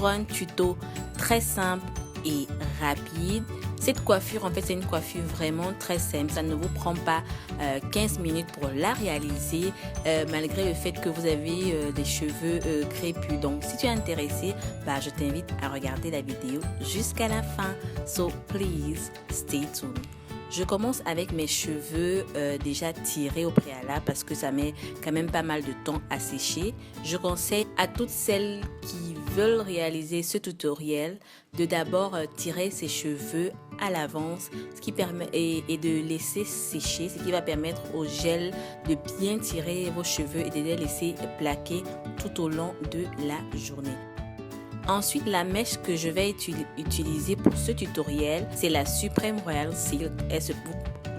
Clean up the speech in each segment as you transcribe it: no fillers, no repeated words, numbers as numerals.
pour un tuto très simple et rapide. Cette coiffure, en fait, c'est une coiffure vraiment très simple. Ça ne vous prend pas 15 minutes pour la réaliser, malgré le fait que vous avez des cheveux crépus. Donc, si tu es intéressé, je t'invite à regarder la vidéo jusqu'à la fin. So, please, stay tuned. Je commence avec mes cheveux déjà tirés au préalable parce que ça met quand même pas mal de temps à sécher. Je conseille à toutes celles qui veulent réaliser ce tutoriel de d'abord tirer ses cheveux à l'avance, ce qui permet et de laisser sécher, ce qui va permettre au gel de bien tirer vos cheveux et de les laisser plaquer tout au long de la journée. Ensuite, la mèche que je vais utiliser pour ce tutoriel, c'est la Supreme Royal Silk.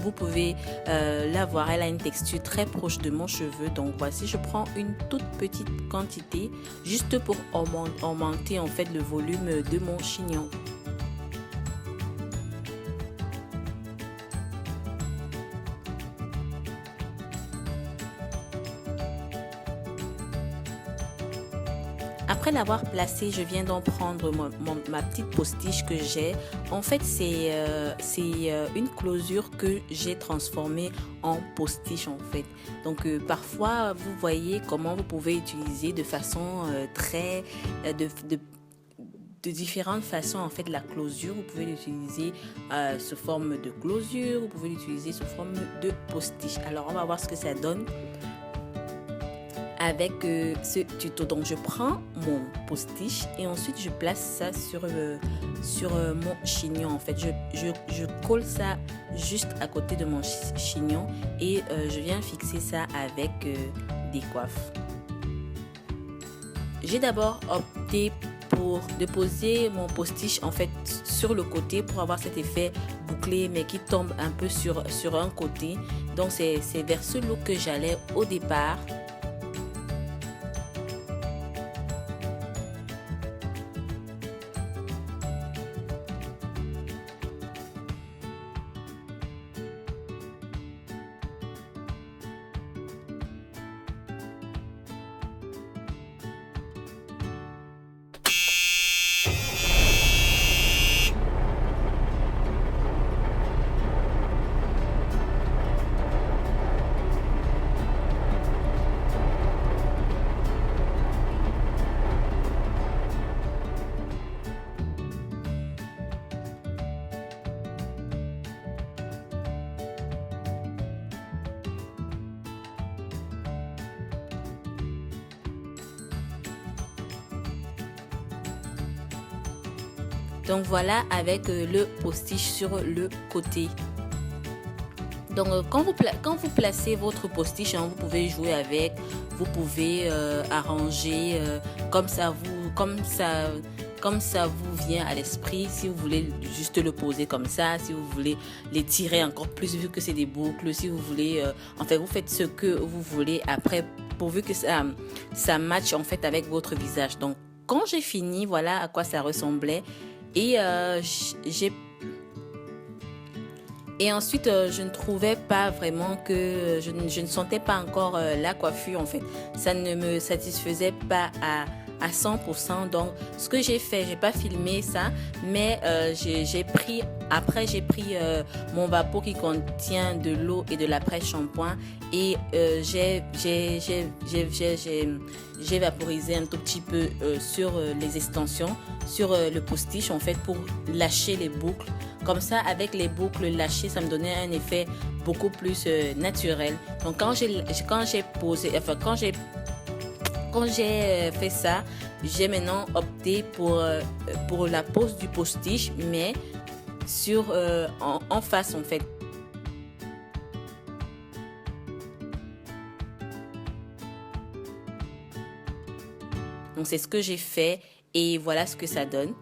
Vous pouvez la voir, elle a une texture très proche de mon cheveu. Donc voici, je prends une toute petite quantité juste pour augmenter en fait le volume de mon chignon. Après l'avoir placé, je viens d'en prendre ma petite postiche que j'ai. En fait, c'est une closure que j'ai transformée en postiche en fait. Donc parfois, vous voyez comment vous pouvez utiliser de façon de différentes façons en fait la closure. Vous pouvez l'utiliser sous forme de closure, vous pouvez l'utiliser sous forme de postiche. Alors on va voir ce que ça donne avec ce tuto. Donc je prends mon postiche et ensuite je place ça sur mon chignon. En fait, je colle ça juste à côté de mon chignon et je viens fixer ça avec des coiffes. J'ai d'abord opté pour déposer mon postiche en fait sur le côté pour avoir cet effet bouclé mais qui tombe un peu sur un côté. Donc c'est vers ce look que j'allais au départ. Donc voilà avec le postiche sur le côté. Donc quand vous placez votre postiche, vous pouvez jouer avec, vous pouvez arranger comme ça vous vient à l'esprit. Si vous voulez juste le poser comme ça, si vous voulez les tirer encore plus vu que c'est des boucles, si vous voulez, en fait vous faites ce que vous voulez après pourvu que ça matche en fait avec votre visage. Donc quand j'ai fini, voilà à quoi ça ressemblait. Et ensuite, je ne trouvais pas vraiment que... Je ne sentais pas encore la coiffure, en fait. Ça ne me satisfaisait pas à 100%. Donc, ce que j'ai fait, j'ai pas filmé ça, mais j'ai pris mon vapeau qui contient de l'eau et de l'après-shampoing et j'ai vaporisé un tout petit peu sur les extensions, sur le postiche en fait pour lâcher les boucles. Comme ça, avec les boucles lâchées, ça me donnait un effet beaucoup plus naturel. Donc quand j'ai fait ça, j'ai maintenant opté pour la pose du postiche, mais en face en fait. Donc c'est ce que j'ai fait et voilà ce que ça donne.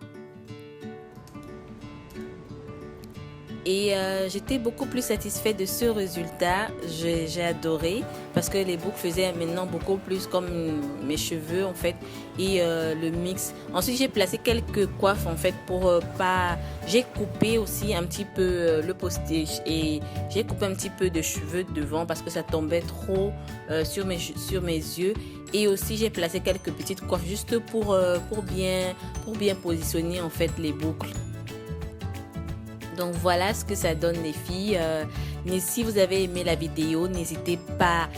Et j'étais beaucoup plus satisfaite de ce résultat. J'ai adoré parce que les boucles faisaient maintenant beaucoup plus comme mes cheveux en fait et le mix. Ensuite j'ai placé quelques coiffes en fait pour pas. J'ai coupé aussi un petit peu le postage et j'ai coupé un petit peu de cheveux devant parce que ça tombait trop sur mes yeux. Et aussi j'ai placé quelques petites coiffes juste pour bien positionner en fait les boucles. Donc voilà ce que ça donne les filles. Mais si vous avez aimé la vidéo, n'hésitez pas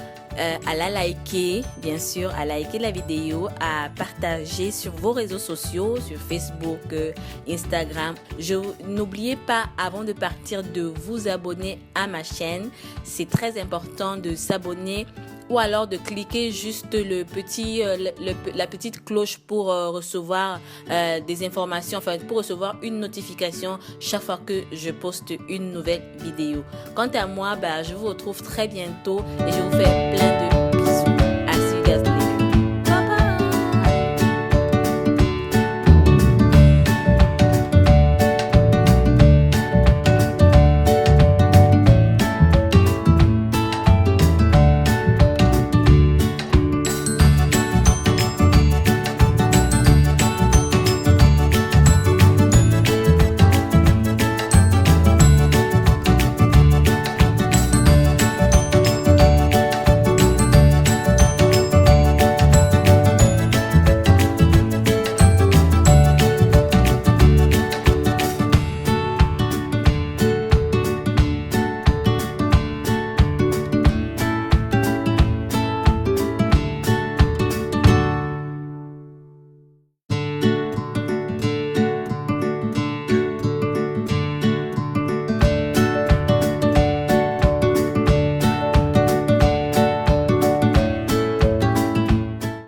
à la liker, bien sûr, à liker la vidéo, à partager sur vos réseaux sociaux, sur Facebook, Instagram. N'oubliez pas avant de partir de vous abonner à ma chaîne. C'est très important de s'abonner ou alors de cliquer juste la petite cloche pour recevoir des informations, enfin pour recevoir une notification chaque fois que je poste une nouvelle vidéo. Quant à moi, je vous retrouve très bientôt et je vous fais plein